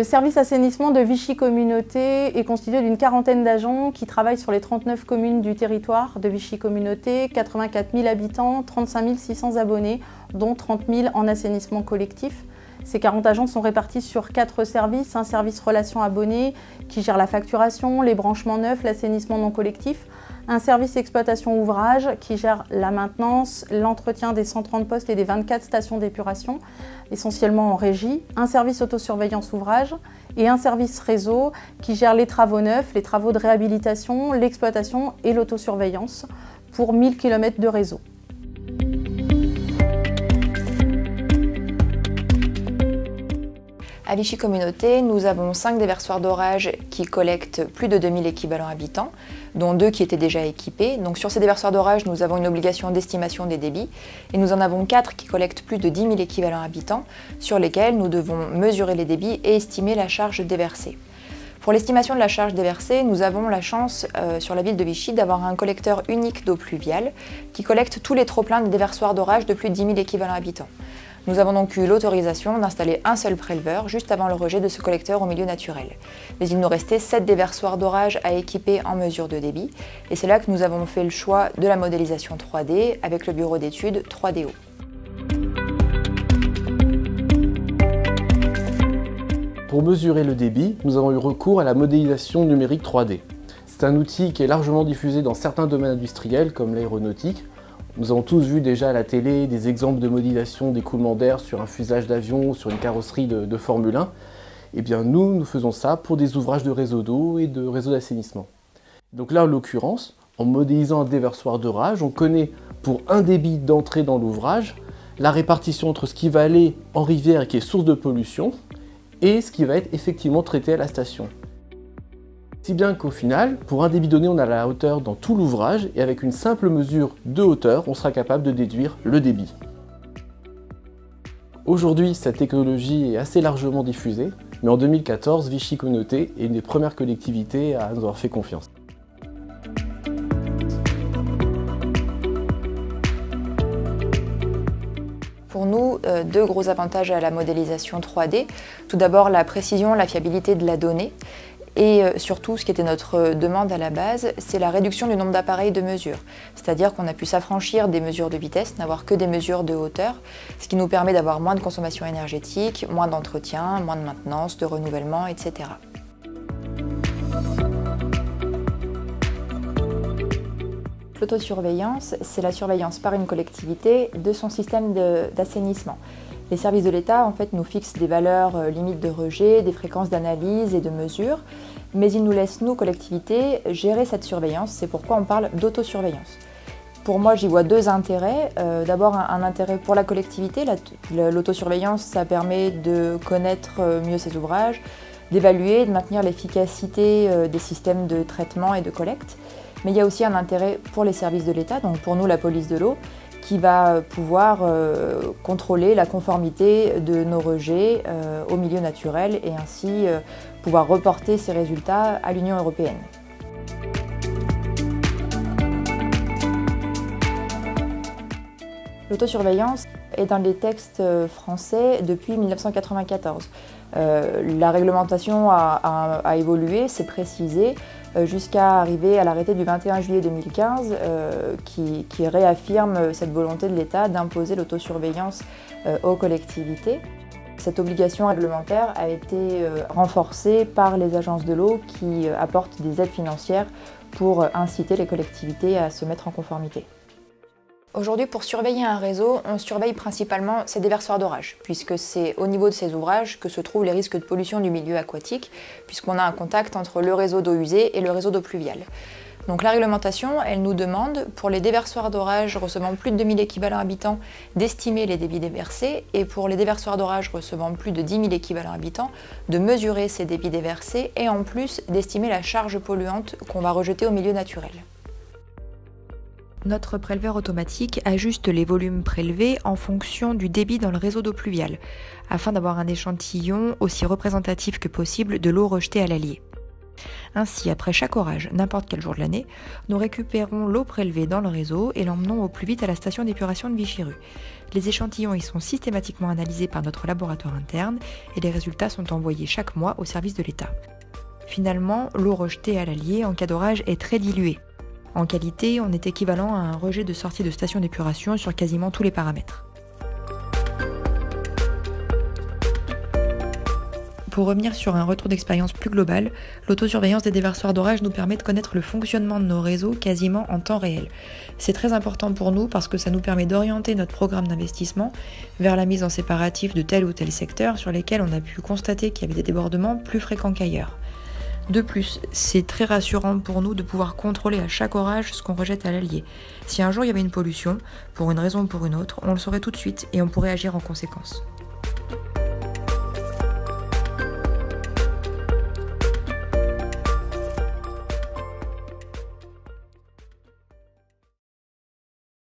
service assainissement de Vichy Communauté est constitué d'une quarantaine d'agents qui travaillent sur les 39 communes du territoire de Vichy Communauté, 84 000 habitants, 35 600 abonnés, dont 30 000 en assainissement collectif. Ces 40 agents sont répartis sur 4 services, un service relations abonnés qui gère la facturation, les branchements neufs, l'assainissement non collectif, un service exploitation ouvrage qui gère la maintenance, l'entretien des 130 postes et des 24 stations d'épuration, essentiellement en régie, un service autosurveillance ouvrage et un service réseau qui gère les travaux neufs, les travaux de réhabilitation, l'exploitation et l'autosurveillance pour 1000 km de réseau. À Vichy Communauté, nous avons 5 déversoirs d'orage qui collectent plus de 2000 équivalents habitants, dont 2 qui étaient déjà équipés. Donc sur ces déversoirs d'orage, nous avons une obligation d'estimation des débits et nous en avons 4 qui collectent plus de 10 000 équivalents habitants, sur lesquels nous devons mesurer les débits et estimer la charge déversée. Pour l'estimation de la charge déversée, nous avons la chance sur la ville de Vichy d'avoir un collecteur unique d'eau pluviale qui collecte tous les trop-pleins des déversoirs d'orage de plus de 10 000 équivalents habitants. Nous avons donc eu l'autorisation d'installer un seul préleveur juste avant le rejet de ce collecteur au milieu naturel. Mais il nous restait 7 déversoirs d'orage à équiper en mesure de débit et c'est là que nous avons fait le choix de la modélisation 3D avec le bureau d'études 3DO. Pour mesurer le débit, nous avons eu recours à la modélisation numérique 3D. C'est un outil qui est largement diffusé dans certains domaines industriels comme l'aéronautique. Nous avons tous vu déjà à la télé des exemples de modélisation d'écoulement d'air sur un fuselage d'avion ou sur une carrosserie de Formule 1. Eh bien nous faisons ça pour des ouvrages de réseau d'eau et de réseau d'assainissement. Donc là, en l'occurrence, en modélisant un déversoir d'orage, on connaît pour un débit d'entrée dans l'ouvrage la répartition entre ce qui va aller en rivière et qui est source de pollution et ce qui va être effectivement traité à la station. Si bien qu'au final, pour un débit donné, on a la hauteur dans tout l'ouvrage et avec une simple mesure de hauteur, on sera capable de déduire le débit. Aujourd'hui, cette technologie est assez largement diffusée, mais en 2014, Vichy Communauté est une des premières collectivités à nous avoir fait confiance. Pour nous, 2 gros avantages à la modélisation 3D. Tout d'abord, la précision, la fiabilité de la donnée. Et surtout, ce qui était notre demande à la base, c'est la réduction du nombre d'appareils de mesure. C'est-à-dire qu'on a pu s'affranchir des mesures de vitesse, n'avoir que des mesures de hauteur, ce qui nous permet d'avoir moins de consommation énergétique, moins d'entretien, moins de maintenance, de renouvellement, etc. L'autosurveillance, c'est la surveillance par une collectivité de son système d'assainissement. Les services de l'État en fait, nous fixent des valeurs limites de rejet, des fréquences d'analyse et de mesure, mais ils nous laissent, nous, collectivités, gérer cette surveillance. C'est pourquoi on parle d'autosurveillance. Pour moi, j'y vois 2 intérêts. D'abord, un intérêt pour la collectivité. L'autosurveillance, ça permet de connaître mieux ses ouvrages, d'évaluer, de maintenir l'efficacité des systèmes de traitement et de collecte. Mais il y a aussi un intérêt pour les services de l'État, donc pour nous, la police de l'eau, qui va pouvoir contrôler la conformité de nos rejets au milieu naturel et ainsi pouvoir reporter ces résultats à l'Union européenne. L'autosurveillance est dans les textes français depuis 1994. La réglementation a évolué, s'est précisée, jusqu'à arriver à l'arrêté du 21 juillet 2015 qui réaffirme cette volonté de l'État d'imposer l'autosurveillance aux collectivités. Cette obligation réglementaire a été renforcée par les agences de l'eau qui apportent des aides financières pour inciter les collectivités à se mettre en conformité. Aujourd'hui, pour surveiller un réseau, on surveille principalement ses déversoirs d'orage, puisque c'est au niveau de ces ouvrages que se trouvent les risques de pollution du milieu aquatique, puisqu'on a un contact entre le réseau d'eau usée et le réseau d'eau pluviale. Donc la réglementation, elle nous demande, pour les déversoirs d'orage recevant plus de 2000 équivalents habitants, d'estimer les débits déversés, et pour les déversoirs d'orage recevant plus de 10 000 équivalents habitants, de mesurer ces débits déversés, et en plus d'estimer la charge polluante qu'on va rejeter au milieu naturel. Notre préleveur automatique ajuste les volumes prélevés en fonction du débit dans le réseau d'eau pluviale, afin d'avoir un échantillon aussi représentatif que possible de l'eau rejetée à l'Allier. Ainsi, après chaque orage, n'importe quel jour de l'année, nous récupérons l'eau prélevée dans le réseau et l'emmenons au plus vite à la station d'épuration de Vichy-Rue. Les échantillons y sont systématiquement analysés par notre laboratoire interne et les résultats sont envoyés chaque mois au service de l'État. Finalement, l'eau rejetée à l'Allier en cas d'orage est très diluée. En qualité, on est équivalent à un rejet de sortie de station d'épuration sur quasiment tous les paramètres. Pour revenir sur un retour d'expérience plus global, l'autosurveillance des déversoirs d'orage nous permet de connaître le fonctionnement de nos réseaux quasiment en temps réel. C'est très important pour nous parce que ça nous permet d'orienter notre programme d'investissement vers la mise en séparatif de tel ou tel secteur sur lesquels on a pu constater qu'il y avait des débordements plus fréquents qu'ailleurs. De plus, c'est très rassurant pour nous de pouvoir contrôler à chaque orage ce qu'on rejette à l'Allier. Si un jour il y avait une pollution, pour une raison ou pour une autre, on le saurait tout de suite et on pourrait agir en conséquence.